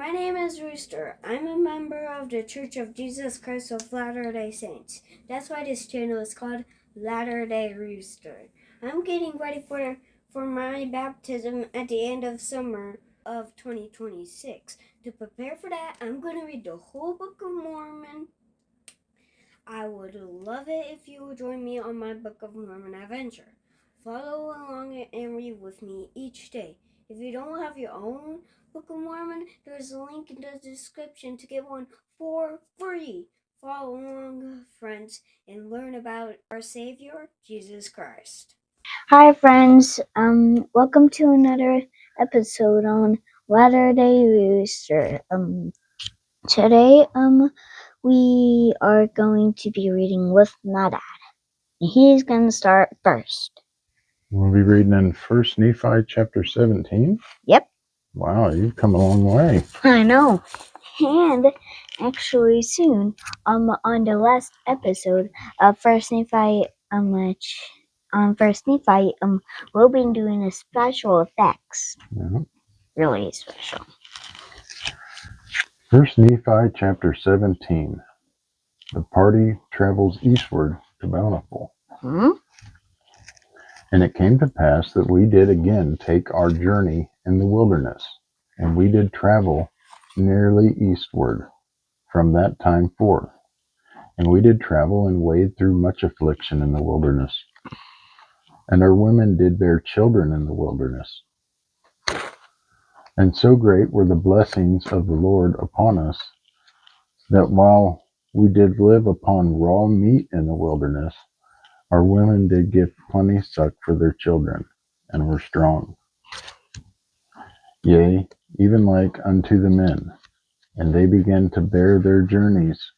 My name is Rooster. I'm a member of the Church of Jesus Christ of Latter-day Saints. That's why this channel is called Latter-day Rooster. I'm getting ready for my baptism at the end of summer of 2026. To prepare for that, I'm going to read the whole Book of Mormon. I would love it if you would join me on my Book of Mormon adventure. Follow along and read with me each day. If you don't have your own Book of Mormon, there's a link in the description to get one for free. Follow along, friends, and learn about our Savior, Jesus Christ. Hi friends, welcome to another episode on Latter-day Rooster. Today, we are going to be reading with my dad. And he's gonna start first. We'll be reading in 1 Nephi chapter 17. Yep. Wow, you've come a long way. I know. And actually soon, on the last episode of First Nephi, on First Nephi, we'll be doing a special effects. Yeah. Really special. 1 Nephi chapter 17. The party travels eastward to Bountiful. And it came to pass that we did again take our journey in the wilderness, and we did travel nearly eastward from that time forth. And we did travel and wade through much affliction in the wilderness. And our women did bear children in the wilderness. And so great were the blessings of the Lord upon us, that while we did live upon raw meat in the wilderness, our women did give plenty suck for their children, and were strong. Yea, even like unto the men, and they began to bear their journeys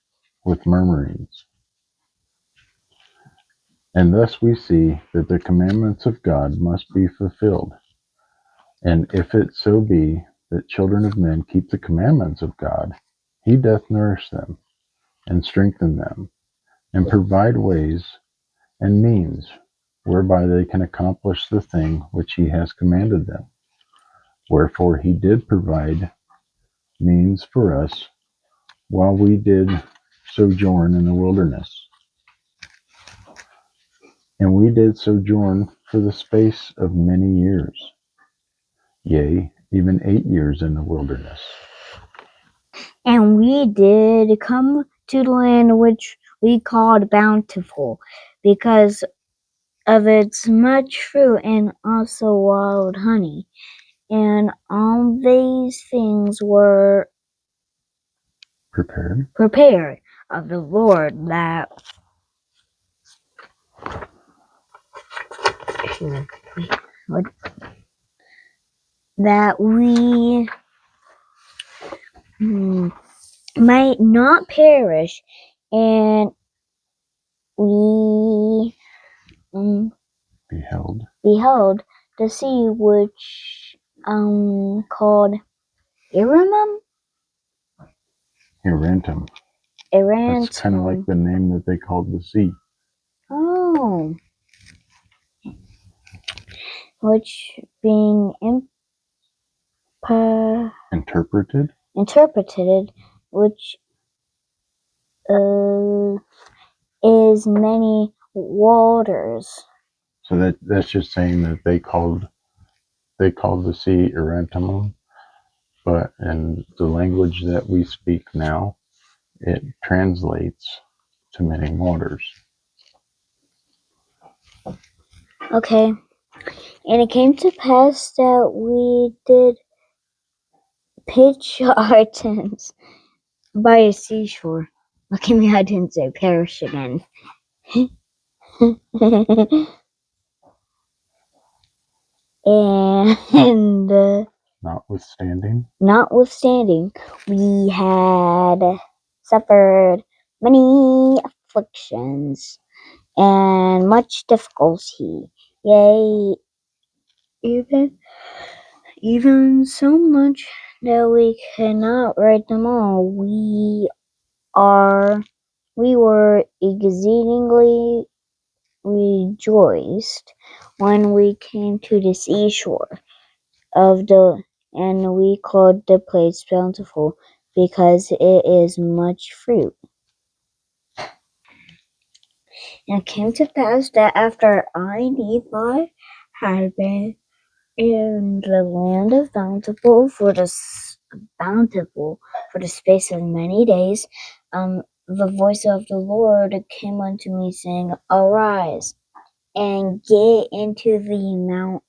with murmurings. And thus we see that the commandments of God must be fulfilled. And if it so be that children of men keep the commandments of God, he doth nourish them, and strengthen them, and provide ways and means whereby they can accomplish the thing which he has commanded them. Wherefore he did provide means for us while we did sojourn in the wilderness. And we did sojourn for the space of many years, yea, even 8 years in the wilderness. And we did come to the land which we called Bountiful, because of its much fruit and also wild honey. And all these things were prepared of the Lord that we might not perish, and we beheld the sea which called Iramum? Arantum. That's kind of like the name that they called the sea. Oh. Which being interpreted, which is many waters. So that's just saying that they called the sea Arantum, but in the language that we speak now, it translates to many waters. Okay. And it came to pass that we did pitch our tents by a seashore. Look at me, I didn't say perish again. And notwithstanding, we had suffered many afflictions and much difficulty, yea, even so much that we cannot write them all. We were exceedingly rejoiced when we came to the seashore and we called the place Bountiful, because it is much fruit. And it came to pass that after I, Nephi, had been in the land of Bountiful for the space of many days, the voice of the Lord came unto me, saying, Arise, and get into the mount,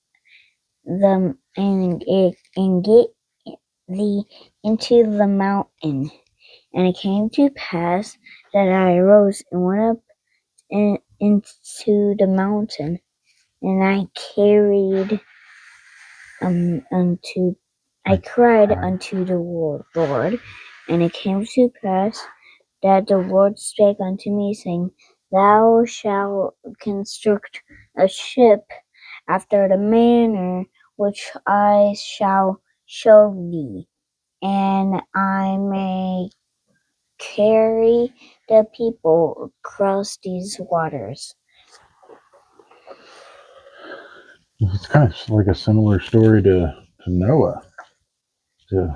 and get thee into the mountain. And it came to pass that I arose and went up into the mountain, and I cried unto the Lord, and it came to pass that the Lord spake unto me, saying, Thou shalt construct a ship after the manner which I shall show thee, and I may carry the people across these waters. It's kind of like a similar story to Noah. The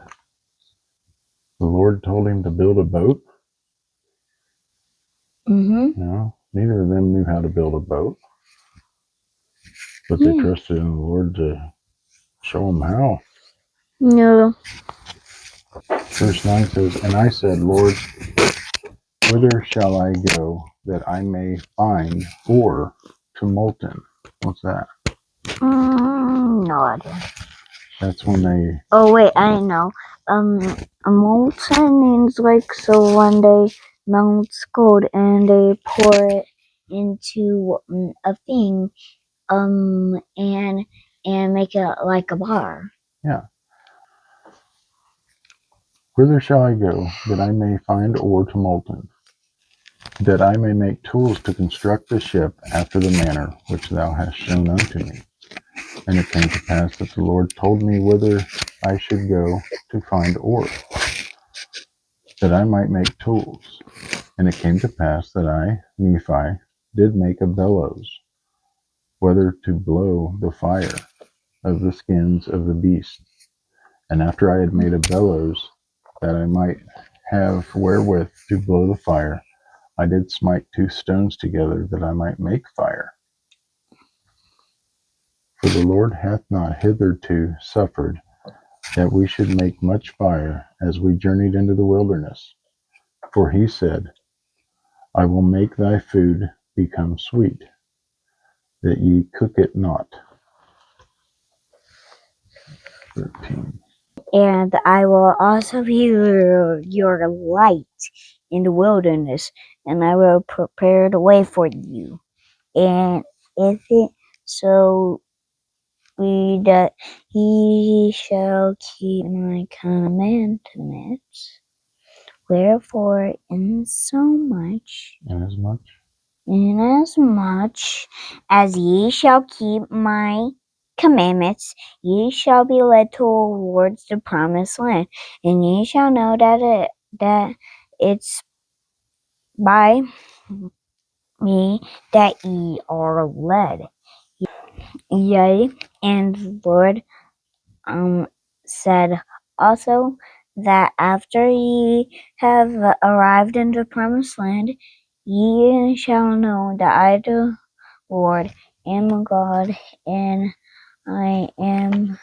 Lord told him to build a boat. Neither of them knew how to build a boat, but they trusted in the Lord to show them how. No. Verse 9 says, And I said, Lord, whither shall I go that I may find ore to molten? What's that? No idea. That's when they... Oh, wait, I know. A molten means like, so when they melt gold and they pour it into a thing, and make it like a bar. Yeah. Whither shall I go that I may find ore to molten, that I may make tools to construct the ship after the manner which thou hast shown unto me? And it came to pass that the Lord told me whither I should go to find ore, that I might make tools. And it came to pass that I, Nephi, did make a bellows, whether to blow the fire of the skins of the beasts. And after I had made a bellows, that I might have wherewith to blow the fire, I did smite 2 stones together, that I might make fire. For the Lord hath not hitherto suffered that we should make much fire as we journeyed into the wilderness. For he said, I will make thy food become sweet, that ye cook it not. 13. And I will also be your light in the wilderness, and I will prepare the way for you. And if it so be that he shall keep my commandments, wherefore inasmuch as ye shall keep my commandments, ye shall be led towards the promised land, and ye shall know that it's by me that ye are led. Yea, and the Lord said also that after ye have arrived in the promised land, ye shall know that I, the Lord, am God, and I am,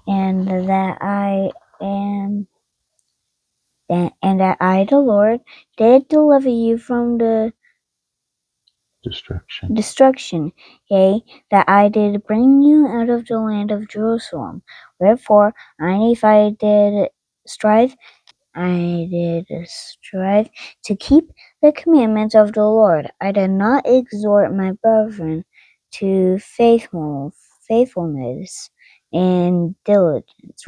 and that I am, and that I, the Lord, did deliver you from the destruction, yea, that I did bring you out of the land of Jerusalem. Wherefore I, Nephi, did strive to keep the commandments of the Lord. I did not exhort my brethren to faithfulness and diligence.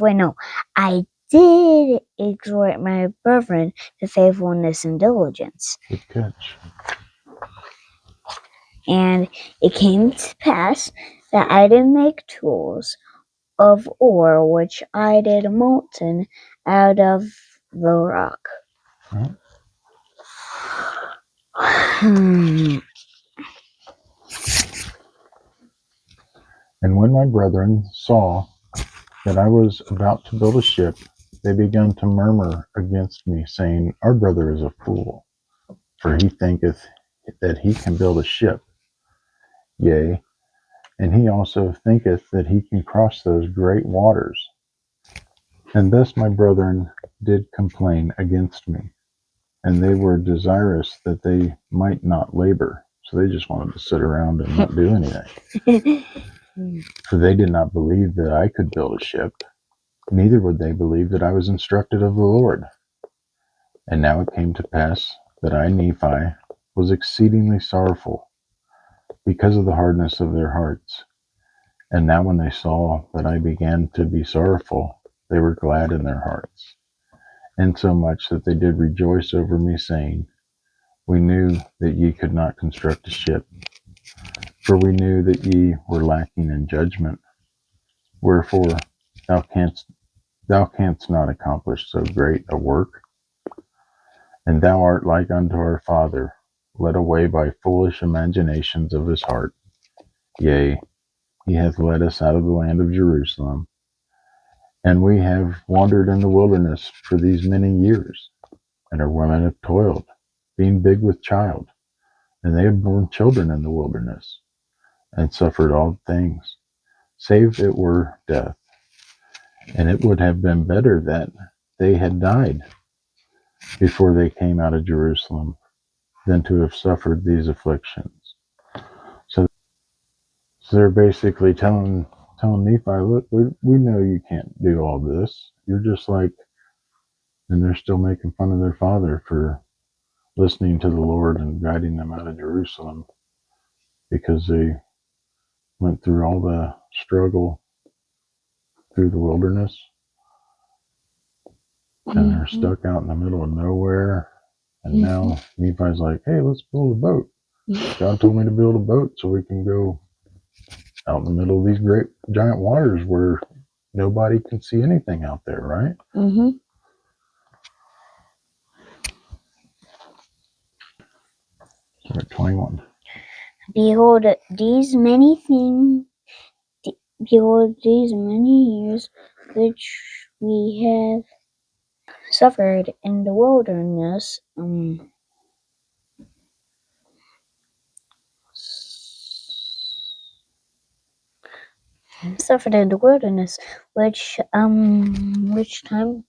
I did exhort my brethren to faithfulness and diligence. Good catch. And it came to pass that I did make tools of ore, which I did molten out of the rock. Right. And when my brethren saw that I was about to build a ship, they began to murmur against me, saying, Our brother is a fool, for he thinketh that he can build a ship. Yea, and he also thinketh that he can cross those great waters. And thus my brethren did complain against me, and they were desirous that they might not labor. So they just wanted to sit around and not do anything. For they did not believe that I could build a ship, neither would they believe that I was instructed of the Lord. And now it came to pass that I, Nephi, was exceedingly sorrowful because of the hardness of their hearts. And now when they saw that I began to be sorrowful, they were glad in their hearts, insomuch that they did rejoice over me, saying, We knew that ye could not construct a ship, for we knew that ye were lacking in judgment. Wherefore thou canst not accomplish so great a work. And thou art like unto our father, led away by foolish imaginations of his heart. Yea, he hath led us out of the land of Jerusalem, and we have wandered in the wilderness for these many years. And our women have toiled, being big with child, and they have borne children in the wilderness, and suffered all things, save it were death. And it would have been better that they had died before they came out of Jerusalem than to have suffered these afflictions. So they're basically telling Nephi, look, we know you can't do all this. You're just like, and they're still making fun of their father for listening to the Lord and guiding them out of Jerusalem because they went through all the struggle through the wilderness and they're stuck out in the middle of nowhere. And now Nephi's like, hey, let's build a boat. God told me to build a boat so we can go out in the middle of these great giant waters where nobody can see anything out there, right? Mm-hmm. So at 21. Behold, these many things, behold, these many years which we have suffered in the wilderness, which time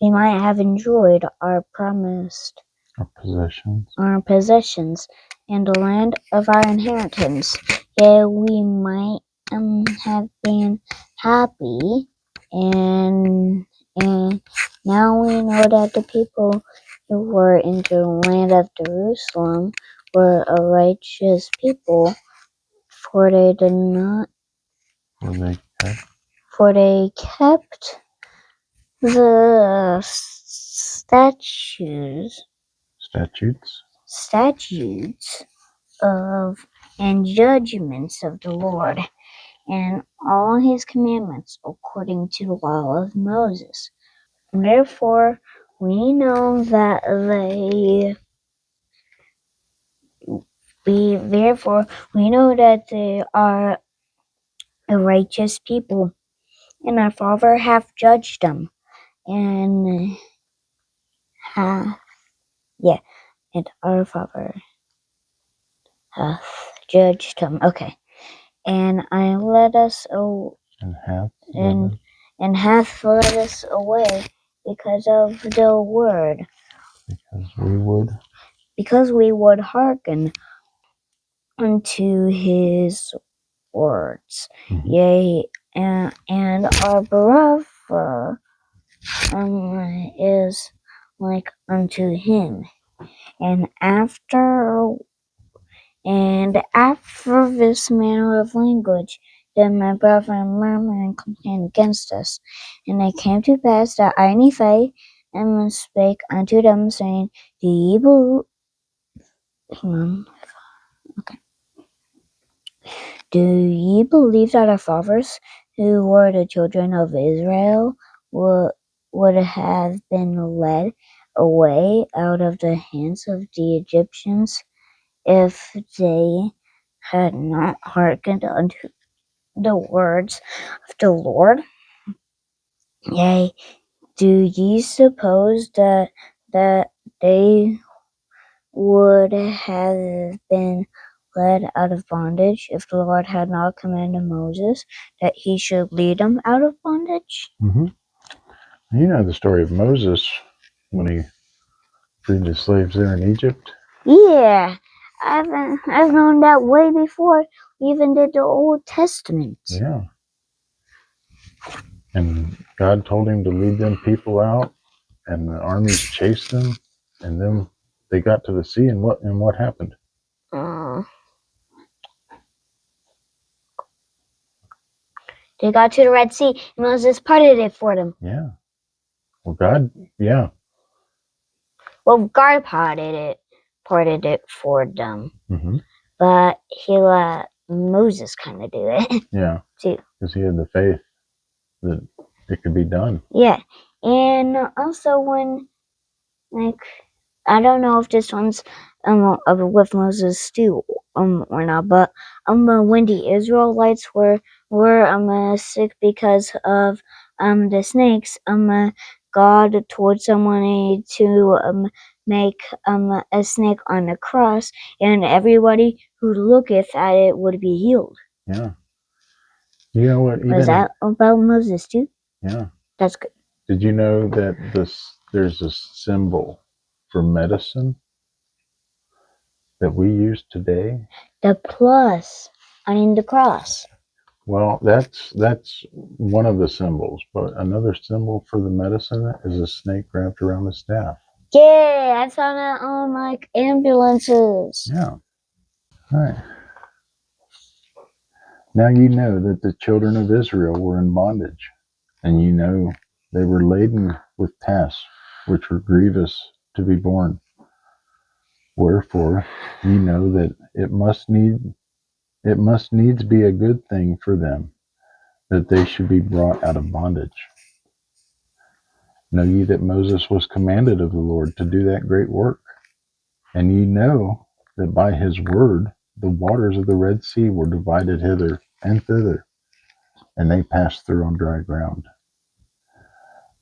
we might have enjoyed our promised Our possessions, and the land of our inheritance. Yea, we might have been happy, and now we know that the people who were in the land of Jerusalem were a righteous people, for they did not, for they kept the statutes of and judgments of the Lord, and all his commandments according to the law of Moses. Therefore we know that they are a righteous people, and our Father hath judged them, and our Father hath judged them. Okay. And I led us and hath led us away because of the word, because we would hearken unto his words. Mm-hmm. Yea, and our brother is like unto him. And after this manner of language did my brethren murmur and complain against us. And it came to pass that I, Nephi, spake unto them, saying, Do ye believe that our fathers, who were the children of Israel, would have been led away out of the hands of the Egyptians, if they had not hearkened unto the words of the Lord? Yea, do ye suppose that they would have been led out of bondage if the Lord had not commanded Moses that he should lead them out of bondage? Mm-hmm. You know the story of Moses when he freed the slaves there in Egypt. Yeah, I've known that way before we even did the Old Testament. Yeah. And God told him to lead them people out, and the armies chased them, and then they got to the sea, and what happened? They got to the Red Sea, and Moses parted it for them. Yeah. Well, God, yeah. Well, God parted it for them, Mm-hmm. but he let Moses kind of do it Yeah. too. Because he had the faith that it could be done. Yeah, and also when, like, I don't know if this one's with Moses too or not, but when the Israelites were sick because of the snakes, God told someone to make a snake on the cross, and everybody who looketh at it would be healed. Yeah. You know what? Was that about Moses too? Yeah. That's good. Did you know that there's a symbol for medicine that we use today? The plus, the cross. Well, that's one of the symbols, but another symbol for the medicine is a snake wrapped around a staff. Yeah, I saw that on like ambulances. Yeah. All right. Now you know that the children of Israel were in bondage, and you know they were laden with tasks which were grievous to be borne. Wherefore ye know that it must needs be a good thing for them that they should be brought out of bondage. Know ye that Moses was commanded of the Lord to do that great work? And ye know that by his word the waters of the Red Sea were divided hither and thither, and they passed through on dry ground.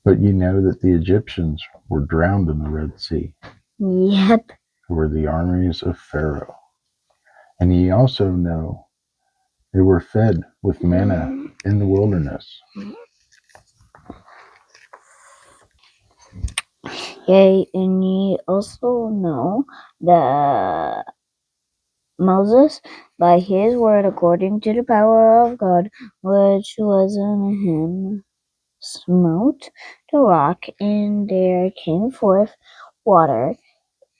But ye know that the Egyptians were drowned in the Red Sea, Yep. who were the armies of Pharaoh. And ye also know they were fed with manna in the wilderness. Yea, and ye also know that Moses, by his word, according to the power of God, which was in him, smote the rock, and there came forth water,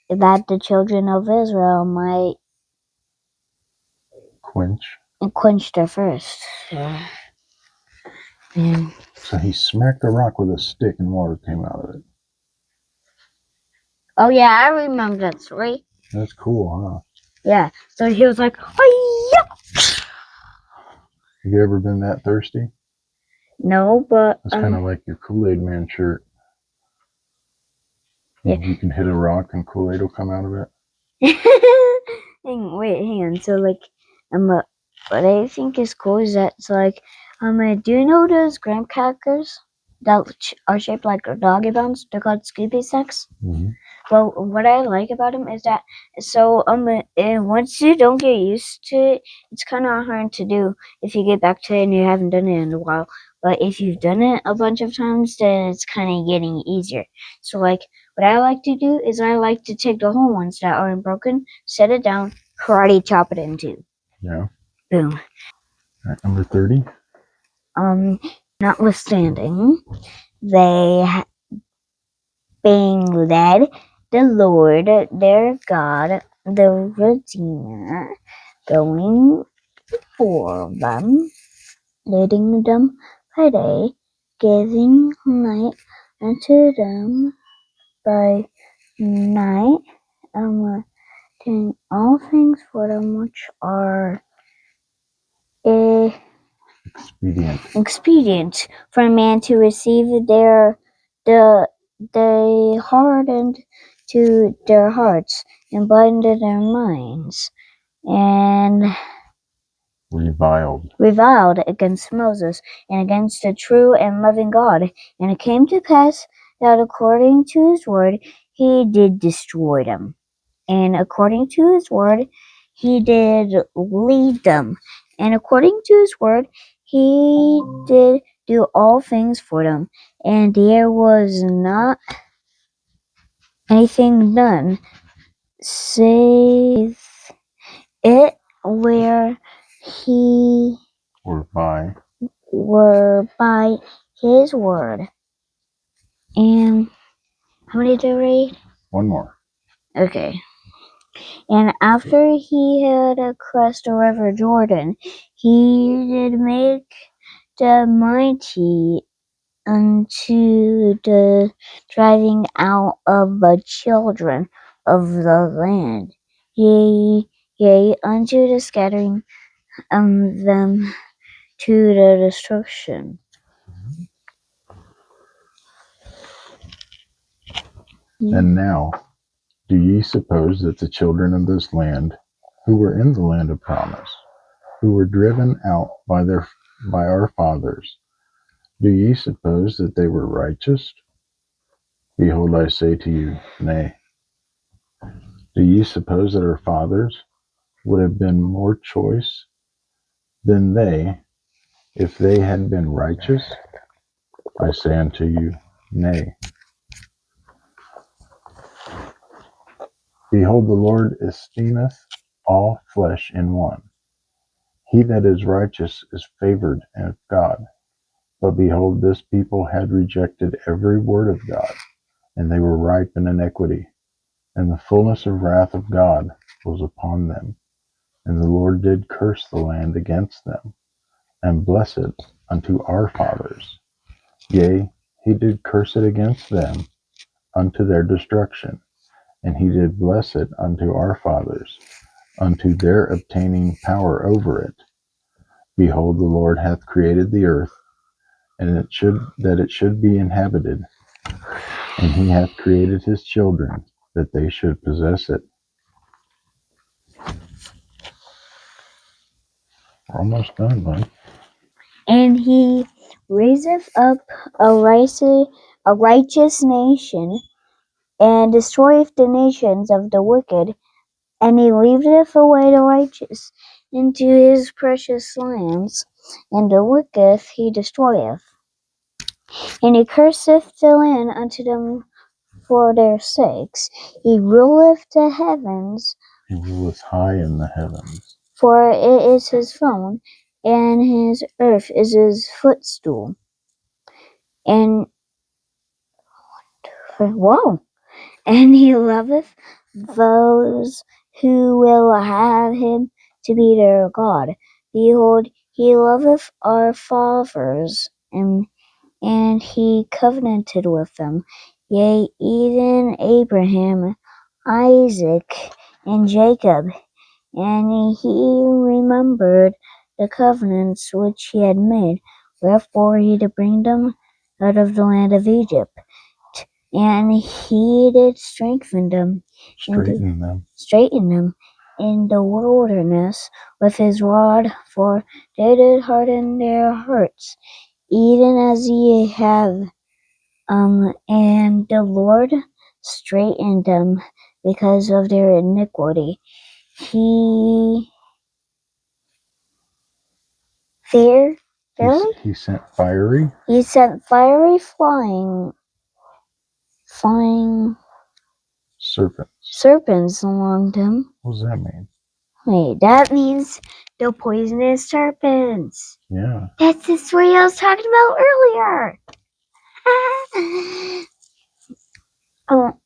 that the children of Israel might quench their thirst. And So he smacked the rock with a stick, and water came out of it. oh yeah, I remember that story. That's cool, huh? Yeah. So he was like, oh yeah. Have you ever been that thirsty? No, but It's kind of like your Kool-Aid Man shirt. Yeah. You can hit a rock and Kool-Aid will come out of it. hang on. So like, what I think is cool is that it's like, do you know those graham crackers that are shaped like doggy bones? They're called Scooby Snacks. Mm-hmm. Well, what I like about them is that once you don't get used to it, it's kind of hard to do if you get back to it and you haven't done it in a while. But if you've done it a bunch of times, then it's kind of getting easier. So like, what I like to do is I like to take the whole ones that aren't broken, set it down, karate chop it in two. Yeah. Boom. All right, number 30. Notwithstanding, they being led the Lord their God, the Redeemer, going before them, leading them by day, giving light unto them by night, doing all things for them which are expedient for a man to receive they hardened to their hearts and blinded their minds, and reviled against Moses and against the true and living God. And it came to pass that according to his word he did destroy them. And according to his word he did lead them. And according to his word he did do all things for them. And there was not anything done save it where he were by his word. And how many did I read? One more. Okay. And after he had crossed the river Jordan, he did make the mighty unto the driving out of the children of the land, yea, unto the scattering them to the destruction. And now, do ye suppose that the children of this land, who were in the land of promise, who were driven out by our fathers, do ye suppose that they were righteous? Behold, I say to you, nay. Do ye suppose that our fathers would have been more choice than they, if they had been righteous? I say unto you, nay. Behold, the Lord esteemeth all flesh in one. He that is righteous is favored of God. But behold, this people had rejected every word of God, and they were ripe in iniquity. And the fullness of wrath of God was upon them. And the Lord did curse the land against them, and bless it unto our fathers. Yea, he did curse it against them unto their destruction, and he did bless it unto our fathers, unto their obtaining power over it. Behold, the Lord hath created the earth, and it should be inhabited, and he hath created his children, that they should possess it. We're almost done, bud. And he raiseth up a righteous nation, and destroyeth the nations of the wicked, and he leadeth away the righteous into his precious lands, and the wicked he destroyeth. And he curseth the land unto them for their sakes. He ruleth the heavens. He ruleth high in the heavens. For it is his throne, and his earth is his footstool. And he loveth those who will have him to be their God. Behold, he loveth our fathers, and he covenanted with them, yea, even Abraham, Isaac, and Jacob. And he remembered the covenants which he had made, wherefore he did bring them out of the land of Egypt. And he did straighten them in the wilderness with his rod, for they did harden their hearts, even as ye have. And the Lord straightened them because of their iniquity. He sent fiery. He sent fiery flying serpents among them. What does that mean? Wait, that means the poisonous serpents. Yeah. That's the story I was talking about earlier.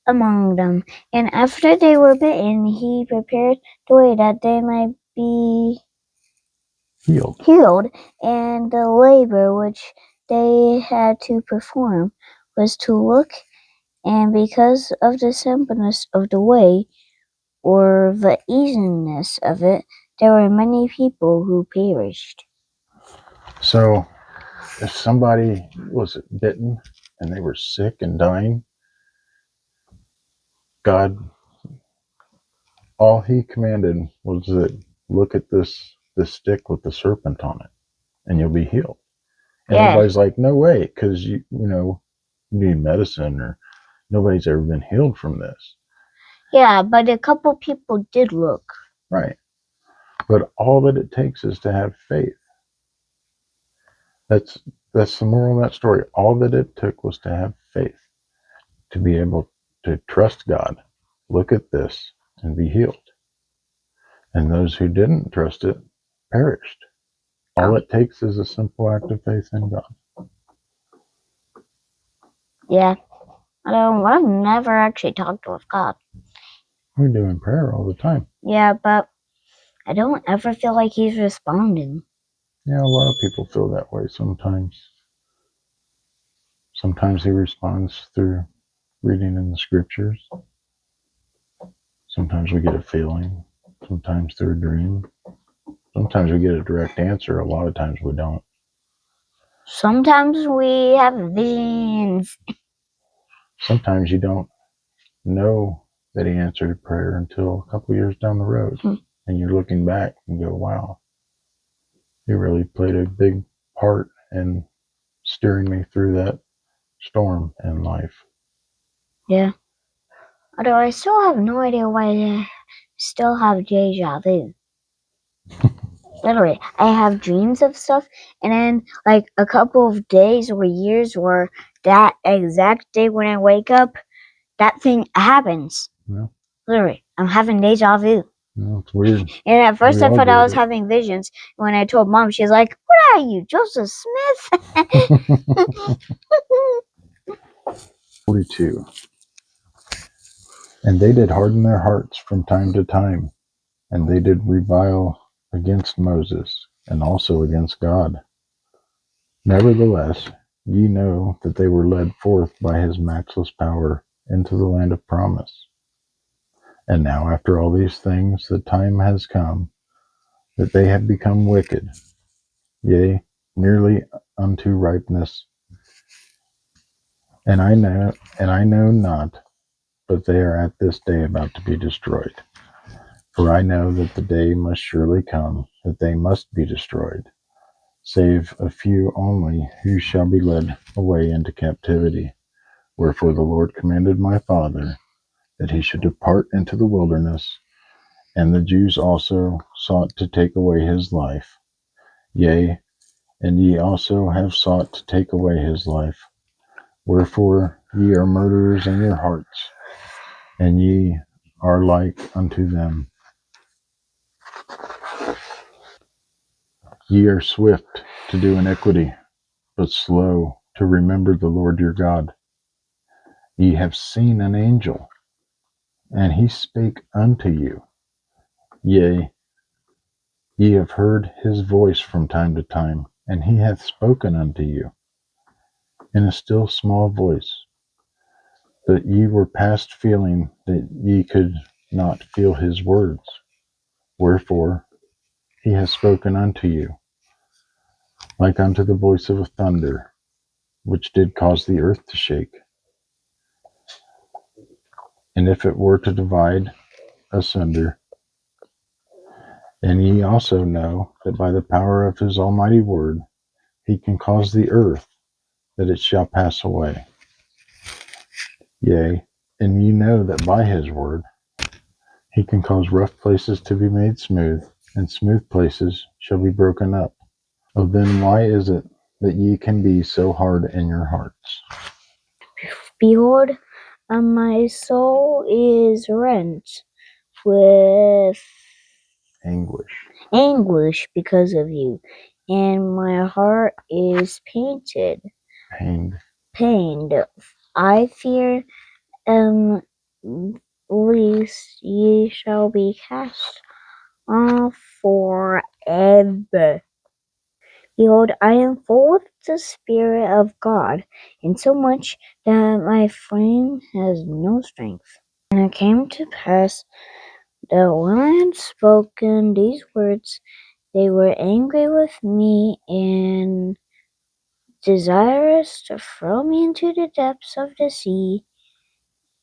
Among them. And after they were bitten, he prepared the way that they might be healed. And the labor which they had to perform was to look, and because of the simpleness of the way, or the easiness of it, there were many people who perished. So, if somebody was bitten and they were sick and dying, God, all he commanded was that look at this the stick with the serpent on it, and you'll be healed. And Yeah. everybody's like, no way, because you need medicine, or nobody's ever been healed from this. Yeah, but a couple people did look. Right. But all that it takes is to have faith. That's the moral of that story. All that it took was to have faith, to be able to trust God, look at this, and be healed. And those who didn't trust it perished. All it takes is a simple act of faith in God. Yeah. I've never actually talked with God. We do in prayer all the time. Yeah, but I don't ever feel like he's responding. Yeah, a lot of people feel that way sometimes. Sometimes he responds through reading in the scriptures. Sometimes we get a feeling. Sometimes through a dream. Sometimes we get a direct answer. A lot of times we don't. Sometimes we have visions. Sometimes you don't know that he answered a prayer until a couple years down the road. And you're looking back and go, wow, he really played a big part in steering me through that storm in life. Yeah. Although I still have no idea why I still have deja vu. Literally, I have dreams of stuff, and then like a couple of days or years or that exact day when I wake up, that thing happens. Yeah. Literally, I'm having deja vu. No, it's weird. And at first We I all thought I get was it. having visions. When I told Mom, she's like, "What are you, Joseph Smith?" 42. And they did harden their hearts from time to time, and they did revile against Moses, and also against God. Nevertheless, ye know that they were led forth by his matchless power into the land of promise. And now, after all these things, the time has come that they have become wicked, yea, nearly unto ripeness. And I know not, but they are at this day about to be destroyed. For I know that the day must surely come that they must be destroyed, save a few only who shall be led away into captivity. Wherefore the Lord commanded my father that he should depart into the wilderness, and the Jews also sought to take away his life. Yea, and ye also have sought to take away his life. Wherefore ye are murderers in your hearts, and ye are like unto them. Ye are swift to do iniquity, but slow to remember the Lord your God. Ye have seen an angel, and he spake unto you. Yea, ye have heard his voice from time to time, and he hath spoken unto you in a still small voice, that ye were past feeling that ye could not feel his words. Wherefore he hath spoken unto you, like unto the voice of a thunder, which did cause the earth to shake. And if it were to divide asunder, and ye also know that by the power of his almighty word he can cause the earth that it shall pass away. Yea, and ye know that by his word he can cause rough places to be made smooth, and smooth places shall be broken up. Oh, then why is it that ye can be so hard in your hearts? Behold, my soul is rent with anguish because of you, and my heart is pained. I fear, lest ye shall be cast off forever. Behold, I am full of the Spirit of God, insomuch that my frame has no strength. And it came to pass that when I had spoken these words, they were angry with me and desirous to throw me into the depths of the sea.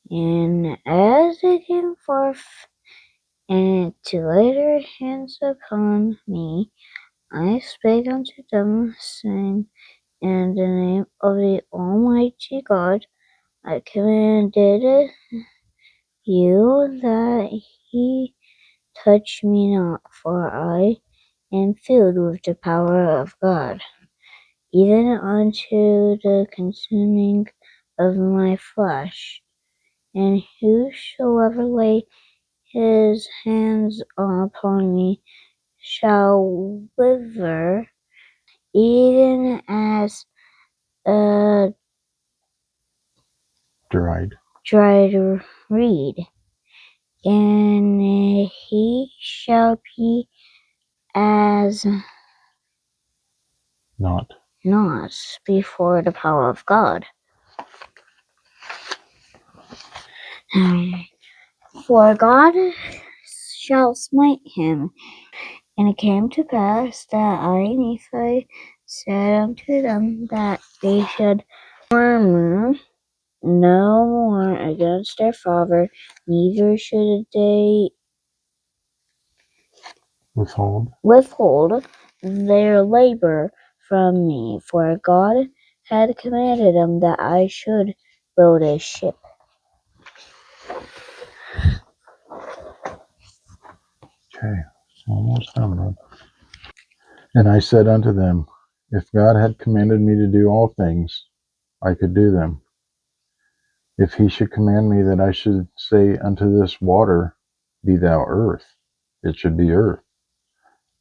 And as they came forth, and to lay their hands upon me. I spake unto them, saying, in the name of the Almighty God, I commanded you that he touch me not, for I am filled with the power of God, even unto the consuming of my flesh. And whosoever lay his hands upon me shall wither, even as a Dried. reed, and he shall be as Not. naught before the power of God. For God shall smite him. And it came to pass that I, Nephi, said unto them that they should murmur no more against their father, neither should they withhold their labor from me, for God had commanded them that I should build a ship. Okay, almost done, bud. And I said unto them, if God had commanded me to do all things, I could do them. If he should command me that I should say unto this water, be thou earth, it should be earth.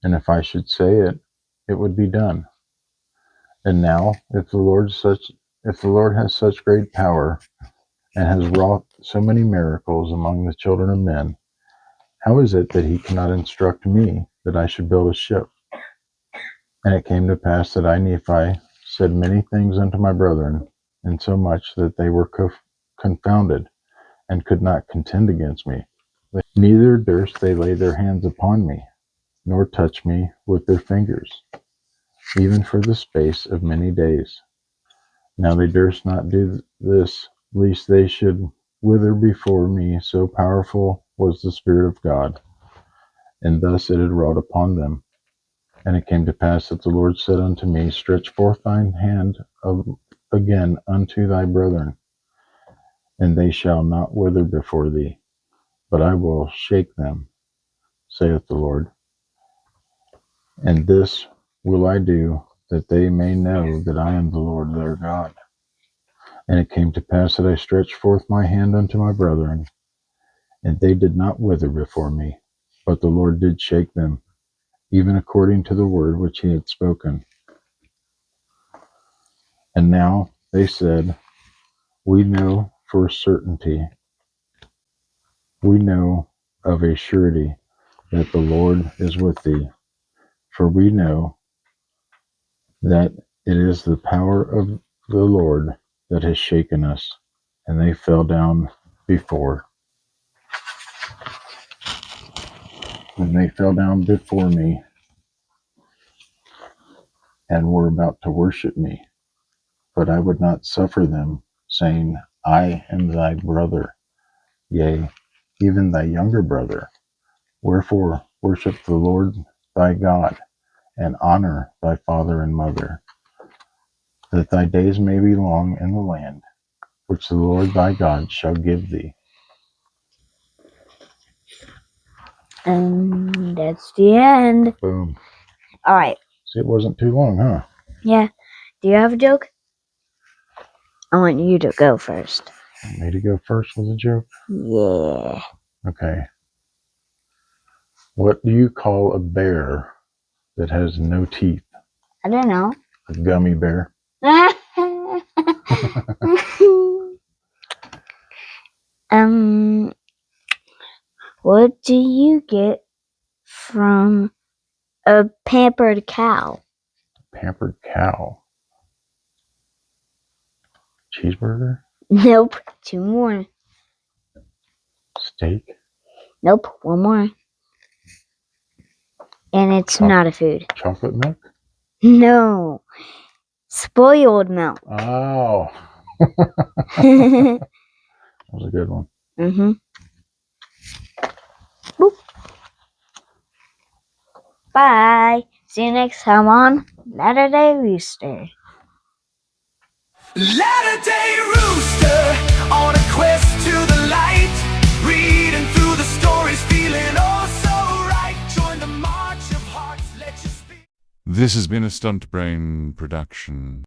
And if I should say it, it would be done. And now, if the Lord has such great power, and has wrought so many miracles among the children of men, how is it that he cannot instruct me that I should build a ship? And it came to pass that I, Nephi, said many things unto my brethren, insomuch that they were confounded, and could not contend against me. Neither durst they lay their hands upon me, nor touch me with their fingers, even for the space of many days. Now they durst not do this, lest they should wither before me, so powerful was the Spirit of God. And thus it had wrought upon them. And it came to pass that the Lord said unto me, stretch forth thine hand again unto thy brethren, and they shall not wither before thee, but I will shake them, saith the Lord. And this will I do, that they may know that I am the Lord their God. And it came to pass that I stretched forth my hand unto my brethren, and they did not wither before me, but the Lord did shake them, even according to the word which he had spoken. And now they said, we know for certainty, we know of a surety that the Lord is with thee, for we know that it is the power of the Lord that has shaken us. And they fell down before me, and were about to worship me. But I would not suffer them, saying, I am thy brother, yea, even thy younger brother. Wherefore worship the Lord thy God, and honor thy father and mother, that thy days may be long in the land which the Lord thy God shall give thee. And that's the end. Boom. Alright. See, it wasn't too long, huh? Yeah. Do you have a joke? I want you to go first. Want me to go first with a joke? Yeah. Okay. What do you call a bear that has no teeth? I don't know. A gummy bear. What do you get from a pampered cow? Pampered cow. Cheeseburger? Nope. 2 more. Steak? Nope. 1 more. And it's not a food. Chocolate milk? No. Spoiled milk. Oh. That was a good one. Mm-hmm. Boop. Bye. See you next time on Latter-day Rooster. Latter-day Rooster on a quest to the light, reading through the stories, feeling oh so right. Join the march of hearts, let you speak. This has been a Stunt Brain production.